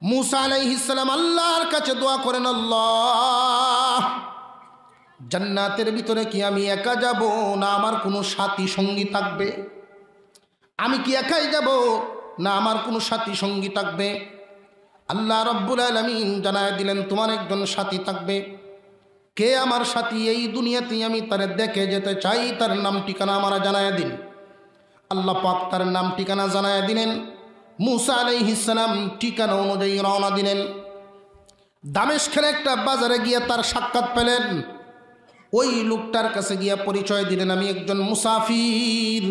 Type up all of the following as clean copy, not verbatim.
मूसा अलैहिस्सालाम আল্লাহর কাছে দোয়া করেন, আল্লাহ জান্নাতের ভিতরে কি আমি একা যাব না আমার কোনো সাথী সঙ্গী থাকবে? আমি কি একাই যাব না আমার কোনো সাথী সঙ্গী থাকবে? আল্লাহ রাব্বুল আলামিন জানায় দিলেন, তোমার একজন সাথী থাকবে। কে আমার সাথী? এই দুনিয়াতে আমি তারে দেখে যেতে চাই, তার নাম ঠিকানা আমার জানায় দিন। আল্লাহ পাক তার নাম ঠিকানা জানায় দিলেন। मूसा अलैहिस्सालाम ঠিকানা অনুযায়ী রওনা দিলেন। দামেস্কের একটা বাজারে গিয়ে তার সাক্ষাৎ পেলেন। ওই লোকটার কাছে গিয়ে পরিচয় দিলেন, আমি একজন মুসাফির।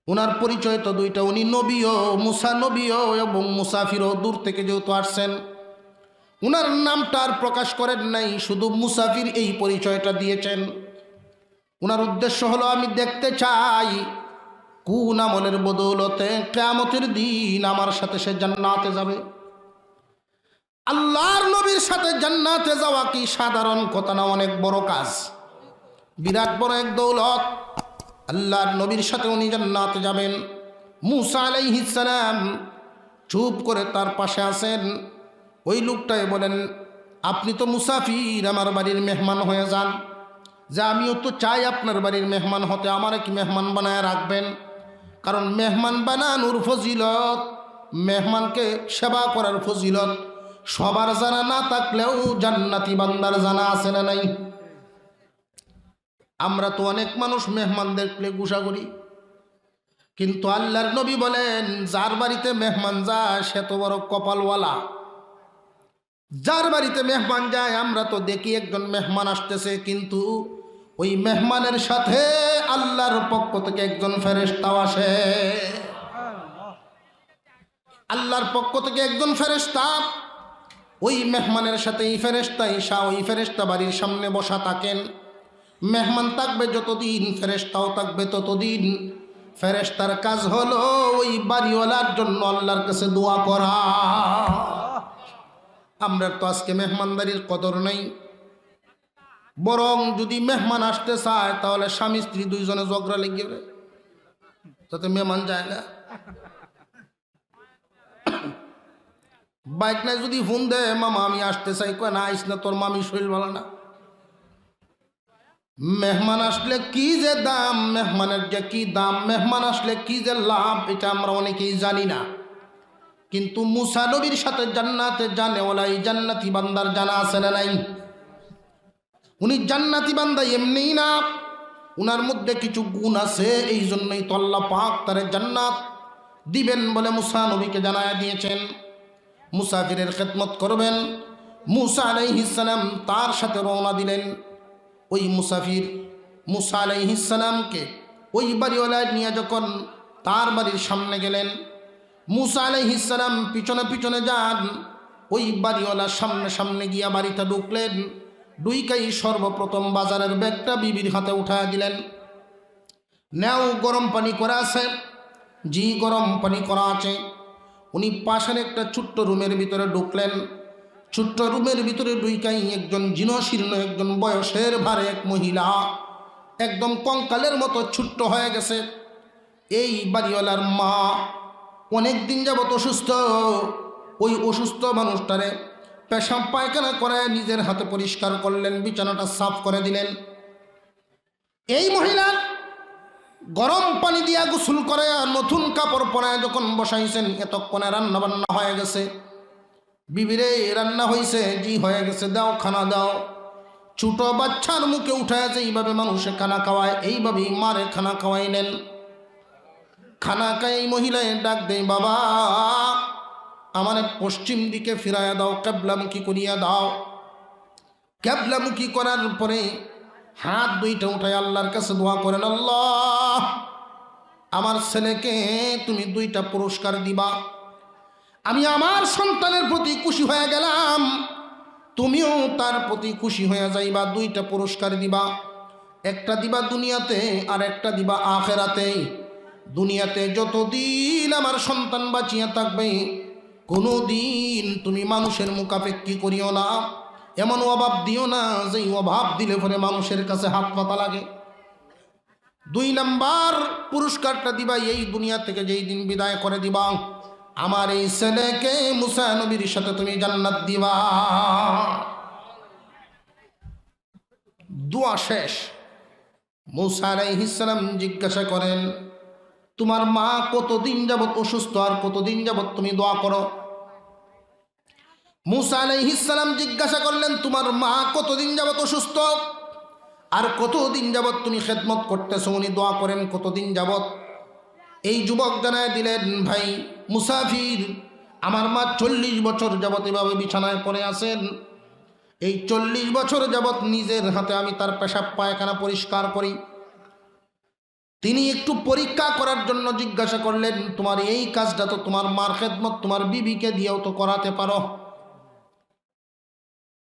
ওনার পরিচয় তো দুইটা, উনি নবীও, মুসা নবীও এবং মুসাফিরও। দূর থেকে যেহেতু আসছেন, ওনার নামটা আর প্রকাশ করেন নাই, শুধু মুসাফির এই পরিচয়টা দিয়েছেন। ওনার উদ্দেশ্য হলো, আমি দেখতে চাই কোন আমলের বদৌলতে কিয়ামতের দিন আমার সাথে সে জান্নাতে যাবে। আল্লাহর নবীর সাথে জান্নাতে যাওয়া কি সাধারণ কথা না, অনেক বড় কাজ, বিরাট বড় এক দৌলত। আল্লাহর নবীর সাথে উনি জান্নাতে যাবেন। मूसा আলাইহিস সালাম চুপ করে তার পাশে আছেন। ওই লোকটাই বলেন, আপনি তো মুসাফির, আমার বাড়ির মেহমান হয়ে যান। যে আমিও তো চাই আপনার বাড়ির মেহমান হতে, আমারে কি মেহমান বানায় রাখবেন? কারণ মেহমান বানানোর ফজিলত, মেহমানকে সেবা করার ফজিলত সবার জানা না থাকলেও জান্নাতি বান্দার জানা আছে না নাই? আমরা তো অনেক মানুষ মেহমান দেখলে গুসা করি, কিন্তু আল্লাহর নবী বলেন, যার বাড়িতে মেহমান যায় সে তো বড় কপালওয়ালা। যার বাড়িতে মেহমান যায়, আমরা তো দেখি একজন মেহমান আসতেছে, কিন্তু ওই মেহমানের সাথে আল্লাহর পক্ষ থেকে একজন ফেরেশতাও আসে। আল্লাহর পক্ষ থেকে একজন ফেরেশতা ওই মেহমানের সাথে, এই ফেরেশতা ঈশা, ওই ফেরেশতা বাড়ির সামনে বসা থাকেন। মেহমান থাকবে যতদিন, ফেরেশতাও থাকবে ততদিন। ফেরেশতার কাজ হলো ওই বাড়িওয়ালার জন্য আল্লাহর কাছে দোয়া করা। আমরা তো আজকে মেহমানদারির কদর নাই। বরং যদি মেহমান আসতে চায় তাহলে স্বামী স্ত্রী দুইজনে ঝগড়া লেগে যাবে, তাতে মেহমান যায় না। বাইক নাই যদি ফোন দেয়, মামা আমি আসতে চাই, কয় না আইস না, তোর মামি শরীর ভালো না। মেহমান আসলে কি যে দাম, মেহমানের যে কি দাম, মেহমান আসলে কি যে লাভ, এটা আমরা অনেকেই জানি না। কিন্তু মুসা নবীর সাথে জান্নাতে জানে ওলা এই জান্নাতি বান্দার জানা আছে না নাই? উনি জান্নাতি বান্দা এমনিই না, উনার মধ্যে কিছু গুণ আছে, এই জন্যই তো আল্লাহ পাক তারে জান্নাত দিবেন বলে মুসা নবীকে জানায় দিয়েছেন। মুসাফিরের খেদমত করবেন। मूसा আলাইহিস সালাম তার সাথে রওনা দিলেন। ওই মুসাফির मूसा আলাইহিস সালামকে ওই বাড়িওয়ালা নিয়ে যখন তার বাড়ির সামনে গেলেন, मूसा আলাইহিস সালাম পিছনে পিছনে যান। ওই বাড়িওয়ালার সামনে সামনে গিয়া বাড়িতে ঢুকলেন। দুইকাই সর্বপ্রথম বাজারের ব্যাগটা বিবির হাতে উঠায় দিলেন। নাও গরম পানি করা আছে? জি গরম পানি করা আছে। উনি পাশের একটা ছোট্ট রুমের ভিতরে ঢুকলেন। ছোট্ট রুমের ভিতরে দুইকাই একজন জীর্ণশীর্ণ, একজন বয়সের ভারে এক মহিলা, একদম কঙ্কালের মতো ছোট্ট হয়ে গেছে। এই বাড়িওয়ালার মা অনেক দিন যাবত অসুস্থ। ওই অসুস্থ মানুষটারে পেশাব পায়খানা করে নিজের হাতে পরিষ্কার করলেন, বিছানাটা সাফ করে দিলেন। এই মহিলা গরম পানি দিয়া গোসল করে নতুন কাপড় পরে যখন বসাইছেন, এতক্ষণে রান্না বান্না হয়ে গেছে। বিবিরে রান্না হয়েছে? জি হয়ে গেছে, দাও খানা দাও। ছোট বাচ্চার মুখে উঠায় যে এইভাবে মানুষে খানা খাওয়ায়, এইভাবেই মারে খানা খাওয়াইলেন। খানা খাই এই মহিলায় ডাক দেয়, বাবা আমার পশ্চিম দিকে ফিরাইয়া দাও, কেবলামুখী করিয়া দাও। কেবলামুখী করার পরে হাত দুইটা উঠায় আল্লাহর কাছে দোয়া করেন, আল্লাহ আমার ছেলেকে তুমি দুইটা পুরস্কার দিবা। আমি আমার সন্তানের প্রতি খুশি হয়ে গেলাম, তুমিও তার প্রতি খুশি হয়ে যাইবা। দুইটা পুরস্কার দিবা, একটা দিবা দুনিয়াতে আর একটা দিবা আখেরাতে। দুনিয়াতে যতদিন আমার সন্তান বাঁচিয়া থাকবে, কোনো দিন তুমি মানুষের মুখাপেক্ষী করিও না, এমন অভাব দিও না যে অভাব দিলে পরে মানুষের কাছে হাত পাতা লাগে। দুই নাম্বার পুরস্কারটা দিবা এই দুনিয়া থেকে যেই দিন বিদায় করে দিবা, আমার এই ছেলেকে মুসা নবীর সাথে তুমি জান্নাত দিবা। দোয়া শেষ। মুসা আলাইহিস সালাম জিজ্ঞাসা করেন, তোমার মা কতদিন যাবত অসুস্থ আর কতদিন যাবত তুমি দোয়া করো? মুসা আলাইহিস সালাম জিজ্ঞাসা করলেন, তোমার মা কতদিন যাবত অসুস্থ আর কতদিন যাবত তুমি খেদমত করতেছো? উনি দোয়া করেন কতদিন যাবত? এই যুবক জানায় দিলেন, ভাই মুসাফির, আমার মা 40 বছর যাবত এভাবে বিছানায় পড়ে আছেন। এই 40 বছর যাবত নিজের হাতে আমি তার পেশাব পায়খানা পরিষ্কার করি। তিনি একটু পরীক্ষা করার জন্য জিজ্ঞাসা করলেন, তোমার এই কাজটা তো তোমার মার খেদমত তোমার বিবিকে দিয়েও তো করাতে পারো।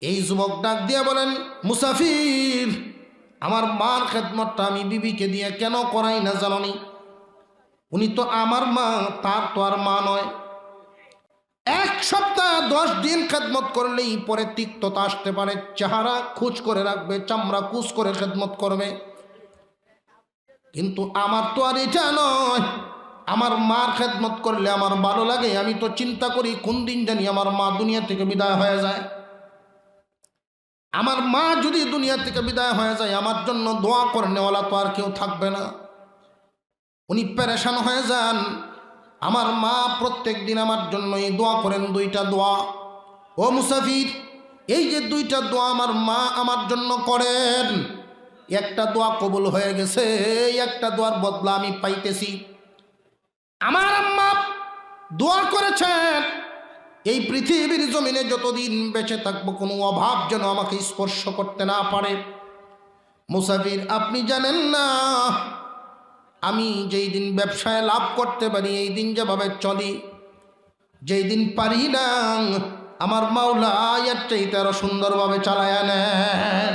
এই যুবক ডাক দিয়ে বলেন, মুসাফির, আমার মার খেদমতটা আমি বিবিকে দিয়ে কেন করাই না জানি? উনি তো আমার মা, তার তো আর মা নয়। 1 সপ্তাহ 10 দিন খেদমত করলেই পরে তিক্ততা আসতে পারে, চেহারা খুচ করে রাখবে, চামড়া কুচ করে খেদমত করবে। কিন্তু আমার তো আর এটা নয়। আমার মার খেদমত করলে আমার ভালো লাগে। আমি তো চিন্তা করি কোন দিন জানি আমার মা দুনিয়া থেকে বিদায় হয়ে যায়। আমার মা যদি দুনিয়া থেকে বিদায় হয়ে যায়, আমার জন্য দোয়া করনেওয়ালা তো আর কেউ থাকবে না। উনি পেরেশান হয়ে যান। আমার মা প্রত্যেক দিন আমার জন্য এই দোয়া করেন, 2টা দোয়া। ও মুসাফির, এই যে 2টা দোয়া আমার মা আমার জন্য করেন, একটা দোয়া কবুল হয়ে গেছে, একটা দোয়ার বদলা আমি পাইতেছি। আমার আম্মা দোয়া করেছেন, এই পৃথিবীর জমিনে যতদিন বেঁচে থাকবো কোনো অভাব যেন আমাকে স্পর্শ করতে না পারে। মুসাফির, আপনি জানেন না, আমি যেই দিন ব্যবসায় লাভ করতে পারি, এই দিন যেভাবে চলি, যেই দিন পারি না, আমার মাওলা এর চাইতে আরো সুন্দরভাবে চালায় নেন।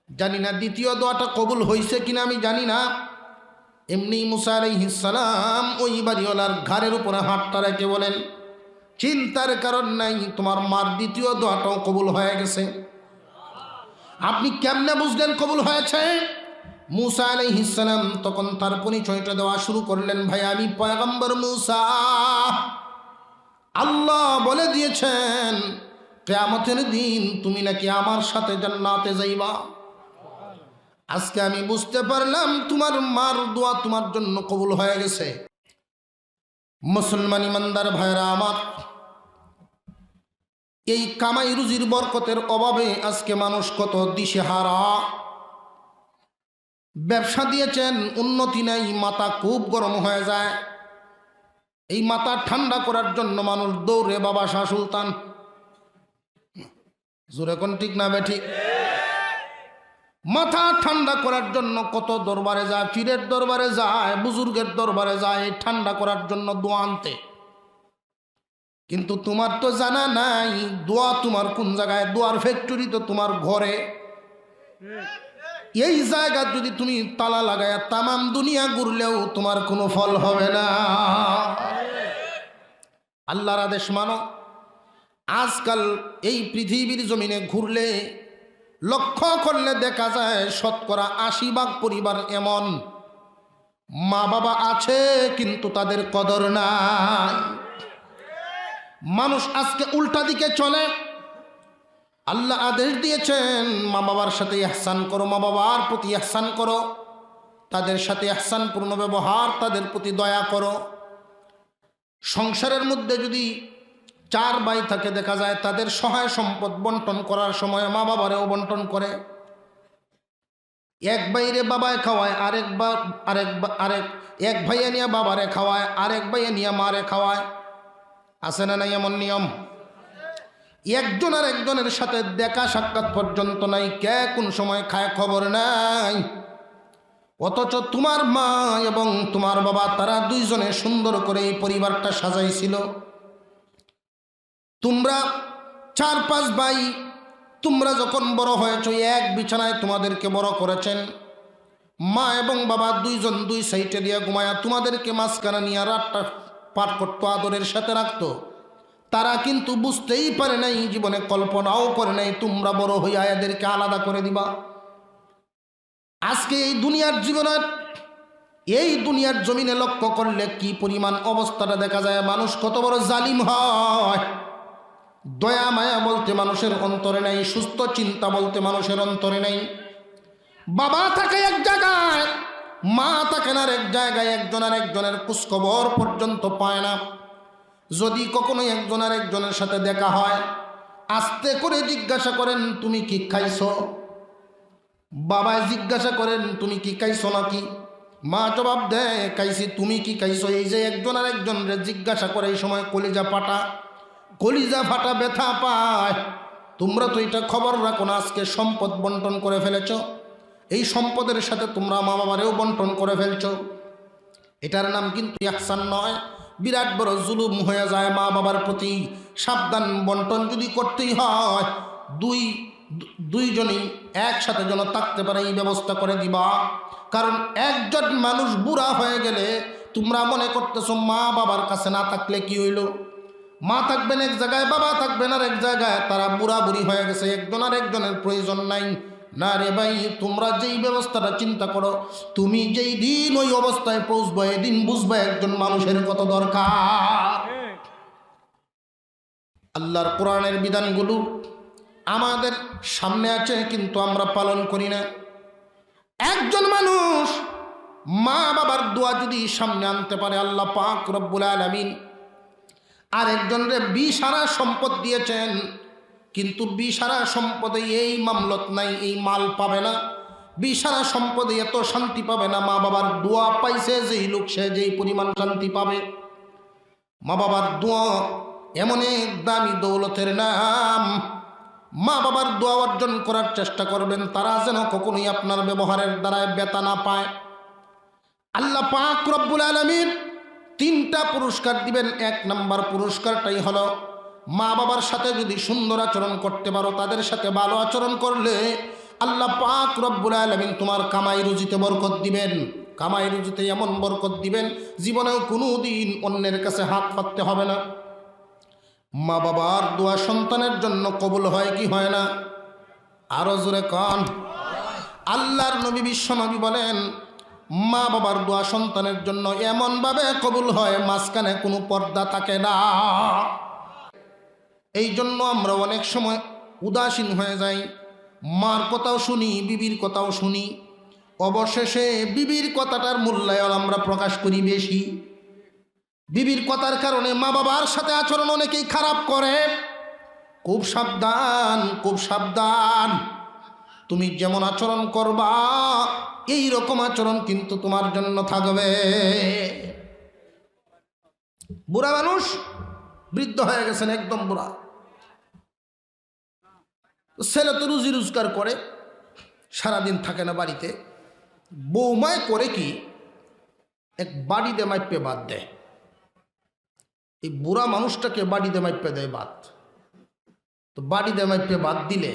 জানি না দ্বিতীয় দোয়াটা কবুল হয়েছে কিনা, আমি জানি না। এমনি মুসা আলাইহিস সালাম ওই বাড়িওয়ালার ঘাড়ের উপরে হাতটা রেখে বলেন, চিন্তার কারণ নাই, তোমার মার দ্বিতীয় দোয়াটাও কবুল হয়ে গেছে। আপনি কেমনে বুঝলেন কবুল হয়েছে? মুসা আলাইহিস সালাম তখন তার পরিচয়টা দেওয়া শুরু করলেন, ভাই আমি পয়গম্বর মুসা। আল্লাহ বলে দিয়েছেন কিয়ামতের দিন তুমি নাকি আমার সাথে জান্নাতে যাইবা। আজকে আমি বুঝতে পারলাম তোমার মার দোয়া তোমার জন্য কবুল হয়ে গেছে। মুসলমান ইমানদার ভাইরা আমার, এই কামাই রুজির বরকতের অভাবে আজকে মানুষ কত দিশেহারা। ব্যবসা দিয়েছেন, উন্নতি নাই, মাথা খুব গরম হয়ে যায়। এই মাথা ঠান্ডা করার জন্য মানুষ দৌড়ে বাবা শাহ সুলতান। জোরে কোন ঠিক না বেঠিক? মাথা ঠান্ডা করার জন্য কত দরবারে যায়, পীরের দরবারে যায়, বুজুর্গের দরবারে যায় ঠান্ডা করার জন্য দোয়া আনতে। কিন্তু তোমার তো জানা নাই দোয়া তোমার কোন জায়গায়। দোয়ার ফ্যাক্টরি তো তোমার ঘরে। এই জায়গা যদি তুমি তালা লাগায় তামাম দুনিয়া ঘুরলেও তোমার কোনো ফল হবে না। আল্লাহর আদেশ মানো। আজকাল এই পৃথিবীর জমিনে ঘুরলে লক্ষ্য করলে দেখা যায় 80% পরিবার এমন মা বাবা আছে কিন্তু তাদের কদর নাই। মানুষ আজকে উল্টা দিকে চলে। আল্লাহ আদেশ দিয়েছেন মা বাবার সাথে ইহসান করো, মা বাবার প্রতি ইহসান করো, তাদের সাথে ইহসানপূর্ণ ব্যবহার, তাদের প্রতি দয়া করো। সংসারের মধ্যে যদি 4 ভাই থাকে দেখা যায় তাদের সহায় সম্পদ বন্টন করার সময় মা বাবারেও বন্টন করে। এক ভাইরে বাবায় খাওয়ায়, এক ভাইয়া নিয়ে বাবারে খাওয়ায়, আরেক ভাইয়া নিয়ে মারে খাওয়ায়। আছে না নাই এমন নিয়ম? একজন আর একজনের সাথে দেখা সাক্ষাৎ পর্যন্ত নাই, কে কোন সময় খায় খবর নাই। অথচ তোমার মা এবং তোমার বাবা তারা দুইজনে সুন্দর করে এই পরিবারটা সাজাইছিল। তোমরা 4-5 ভাই, তোমরা যখন বড় হয়েছ এক বিছানায় তোমাদেরকে বড় করেছেন। মা এবং বাবা দুইজন 2 সাইডে দিয়ে ঘুমায়া তোমাদেরকে মাঝখানে নিয়ে রাতটা পাঠ করতো, আদরের সাথে রাখতো। তারা কিন্তু বুঝতেই পারে নাই, জীবনে কল্পনাও করে নাই তোমরা বড় হইয়া এদেরকে আলাদা করে দিবা। আজকে এই দুনিয়ার জীবনে এই দুনিয়ার জমিনে লক্ষ্য করলে কি পরিমাণ অবস্থাটা দেখা যায়, মানুষ কত বড় জালিম হয়। দয়া মায়া বলতে মানুষের অন্তরে নেই, সুস্থ চিন্তা বলতে মানুষের অন্তরে নেই। বাবা থাকে এক জায়গায়, মা থাকেন আর এক জায়গায়, একজন আর একজনের খোঁজখবর পর্যন্ত পায় না। যদি কখনো একজন আর একজনের সাথে দেখা হয়, আস্তে করে জিজ্ঞাসা করেন তুমি কি খাইছো। বাবায় জিজ্ঞাসা করেন তুমি কি খাইছো নাকি, মা জবাব দেয় খাইছি, তুমি কি খাইছো। এই যে একজন আর একজনের জিজ্ঞাসা করে, এই সময় কলিজা ফাটা ব্যথা পায়। তোমরা তো এটা খবর রাখো না, আজকে সম্পদ বন্টন করে ফেলেছ, এই সম্পদের সাথে তোমরা মা বাবারেও বন্টন করে ফেলছ। এটার নাম কিন্তু ইহসান নয়, বিরাট বড় জুলুম হয়ে যায় মা বাবার প্রতি। সাবধান, বন্টন যদি করতেই হয় দুইজনই একসাথে যেন থাকতে পারে এই ব্যবস্থা করে দিবা। কারণ একজন মানুষ বুড়া হয়ে গেলে তোমরা মনে করতেছো মা বাবার কাছে না থাকলে কি হইল, মা থাকবেন এক জায়গায়, বাবা থাকবেন আর এক জায়গায়, তারা বুড়া বুড়ি হয়ে গেছে, একজন আর একজনের প্রয়োজন নাই। না রে ভাই, তোমরা যেই ব্যবস্থাটা চিন্তা করো, তুমি যেই দিন ওই অবস্থায় পৌঁছবে এদিন বুঝবে একজন মানুষের কত দরকার। আল্লাহর কোরআনের বিধানগুলো আমাদের সামনে আছে কিন্তু আমরা পালন করি না। একজন মানুষ মা বাবার দোয়া যদি সামনে আনতে পারে, আল্লাহ পাক রব্বুল আলামিন আর একজনরে বিশারা সম্পদ দিয়েছেন, কিন্তু বিশারা সম্পদে এই মামলত নাই, এই মাল পাবে না। বিশারা সম্পদে এত শান্তি পাবে না। মা বাবার দোয়া পাইছে যেই লোক, সে যেই পরিমাণ শান্তি পাবে। মা বাবার দোয়া এমন এক দামি দৌলতের নাম। মা বাবার দোয়া অর্জন করার চেষ্টা করবেন, তারা যেন কখনোই আপনার ব্যবহারের দ্বারায় ব্যথা না পায়। আল্লাহ পাক রব্বুল আলামিন 3টা পুরস্কার দিবেন। 1 নম্বর পুরস্কারটাই হলো, মা বাবার সাথে যদি সুন্দর আচরণ করতে পারো, তাদের সাথে ভালো আচরণ করলে আল্লাহ পাক রব্বুল আলামিন তোমার কামাই রুজিতে বরকত দিবেন। কামাই রুজিতে এমন বরকত দিবেন, জীবনেও কোনো দিন অন্যের কাছে হাত পাততে হবে না। মা বাবার দোয়া সন্তানের জন্য কবুল হয় কি হয় না? আরো জোরে কন। আল্লাহর নবী বিশ্ব নবী বলেন, মা বাবার দোয়া সন্তানের জন্য এমনভাবে কবুল হয়, মাঝখানে কোনো পর্দা থাকে না। এই জন্য আমরা অনেক সময় উদাসীন হয়ে যাই। মার কথাও শুনি, বিবির কথাও শুনি, অবশেষে বিবির কথাটার মূল্যায়ন আমরা প্রকাশ করি বেশি। বিবির কথার কারণে মা বাবার সাথে আচরণ অনেকেই খারাপ করে। খুব সাবধান, খুব সাবধান। তুমি যেমন আচরণ করবা এই রকম আচরণ কিন্তু তোমার জন্য থাকবে। বুড়া মানুষ, বৃদ্ধ হয়ে গেছেন, একদম বুড়া, ছেলে তো রুজি রোজগার করে, সারাদিন থাকে না বাড়িতে। বৌমায় করে কি, এক বাড়িতে মাইপে বাদ দেয়। এই বুড়া মানুষটাকে বাড়িতে মাইপে দেয় বাদ। তো বাড়িতে মাইপে বাদ দিলে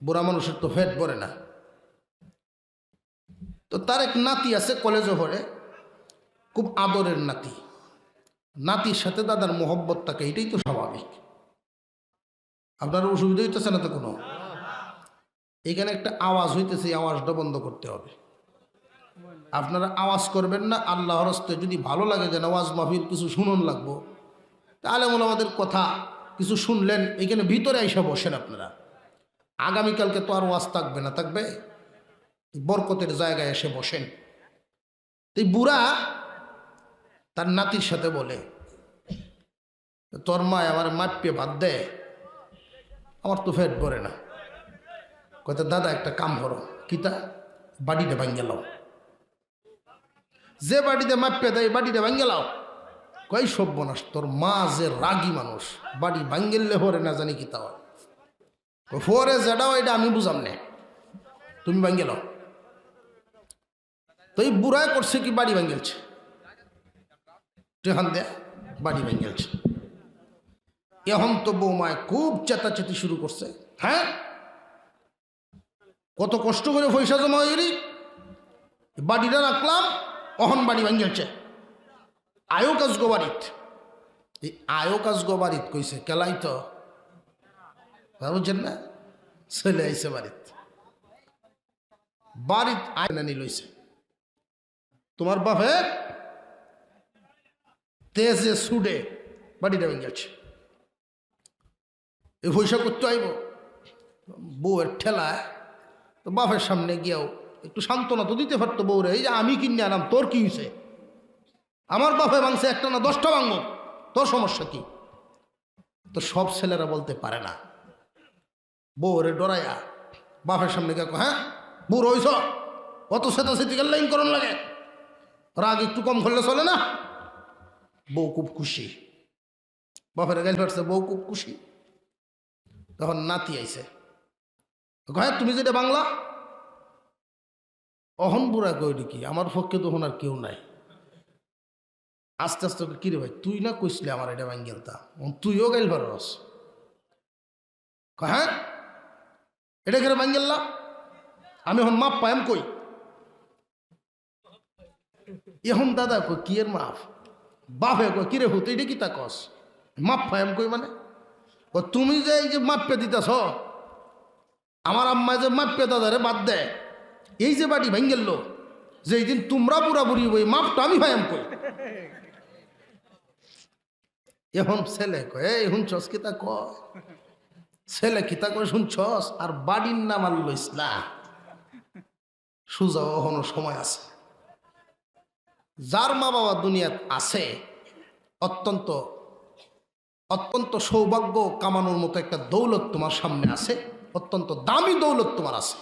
বুড়া মানুষের তো ফেট পড়ে না। তো তার এক নাতি আছে কলেজে পড়ে, খুব আদরের নাতি। নাতির সাথে দাদার মোহব্বত থাকে, এটাই তো স্বাভাবিক। আপনার অসুবিধা হইতেছে না তো কোনো? এখানে একটা আওয়াজ হইতেছে, আওয়াজটা বন্ধ করতে হবে। আপনারা আওয়াজ করবেন না। আল্লাহর হস্তে যদি ভালো লাগে যে আওয়াজ মাহফিল কিছু শুনুন লাগবো, তাহলে আমাদের কথা কিছু শুনলেন, এখানে ভিতরে এসে বসেন আপনারা। আগামীকালকে তো আর ওয়াজ থাকবে না, থাকবে বরকতের জায়গায় এসে বসেন। এই বুড়া তার নাতির সাথে বলে, তোর মা আমার মাপে বাদ দেয়, আমার তো ফেট ভরে না। কত দাদা একটা কাম করো, কিতা বাড়িতে ভাঙ্গে লাও, যে বাড়িতে মাপে দেয় বাড়িতে ভাঙ্গে লাও। কই সর্বনাশ, তোর মা যে রাগী মানুষ, বাড়ি ভাঙ্গেললে হরে না জানি কিতা হয়। ফোরে যেটাও এটা আমি বুঝাম না, তুমি ভাঙ্গে লাও। তো এই বুড়ায় করছে কি, বাড়ি ভাঙ্গেলছে, টেহান দেয় বাড়ি ভাঙ্গেলছে। এখন তো বৌমায় খুব চেতাচেতি শুরু করছে। হ্যাঁ, কত কষ্ট করে পয়সা জমা হয়ে বাড়িটা রাখলাম, অহন বাড়ি ভাঙ্গেলছে। আয়ো কাজ গো বাড়িত, এই আয়ো কাজ গো বাড়িত কইছে কেলাই তো বুঝছেন না, চলে আইসে বাড়িত। বাড়িত আয়না নিয়ে লইছে, তোমার বাপে তেজে সুডে বাড়িটা ভেঙে গেছে, এই পয়সা করতে আইব। বউয়ের ঠেলায় তো বাপের সামনে গিয়েও একটু সান্ত্বনা তো দিতে পারতো বউরে, এই যে আমি কিনে আনাম, তোর কি হয়েছে? আমার বাপে ভাঙছে একটা না 10টা ভাঙব, তোর সমস্যা কি? তো সব ছেলেরা বলতে পারে না। বউরে ডরাইয়া বাপের সামনে গিয়ে, হ্যাঁ বুড়ো হইছ, অত সেতাসেতিকার লাইন করন লাগে, রাগ একটু কম করলে চলে না? বউ খুব খুশি, বাপের গাইল ফাটছে, বউ খুব খুশি। তখন নাতি আইছে, হ্যাঁ তুমি যেটা বাংলা অহন বুড়া কইলি কি, আমার পক্ষে তখন আর কেউ নাই। আস্তে আস্তে কিরে ভাই তুই না কইসলি আমার এটা বাঙ্গেলতা, তুইও গাইল পারস? হ্যাঁ এটা কেন বাঙ্গেল্লা, আমি এখন মাপ পাইম কই? এখন দাদা কই কি এর মাপ? বাপে কই কিরে হতো এটা কি তা কস? মাপ পাইম কই মানে? ও তুমি যে এই যে মাপে দিতেছ, আমার আম্মা যে মাপে দাদারে বাদ দেয়, এই যে বাড়ি ভাঙ্গেল যে দিন তোমরা পুরাপুরি ওই মাপটা আমি পাইম কই? এখন ছেলে কয় এই শুনছস কিতা কয়, ছেলে কিতা কয় শুনছস, আর বাড়ির নাম আর লইস না, সুজা এখনো সময় আছে। যার মা বাবা দুনিয়াত আছে, অত্যন্ত অত্যন্ত সৌভাগ্য কামানোর মতো একটা দৌলত তোমার সামনে আছে, অত্যন্ত দামি দৌলত তোমার আছে।